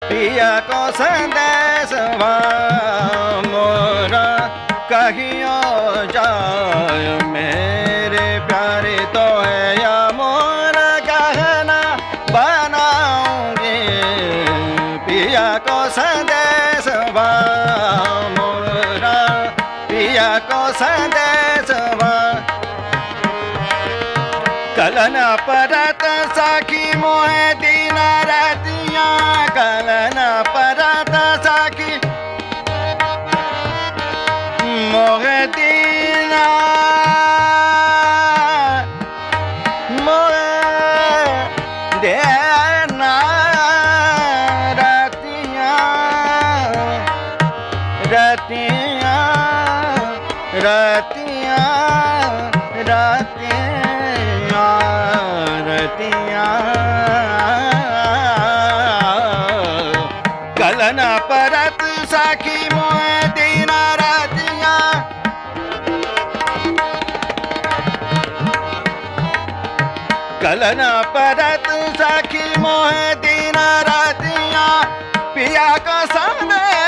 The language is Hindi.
पिया को संदेश मोरा कहियो जाय मेरे प्यारे तो है या मोरा कहना बनाऊंगी पिया को संदेश मोरा पिया को संदेश कलन परत साखी मोहे दीन रतिया कलन परत साखी मोहे दीना मोहे देना रतिया रतिया रतिया रतिया रतिया कलन परत साखी मोहे दीन रतिया कलन परत साखी मोहे दीन रतिया पिया का संदेश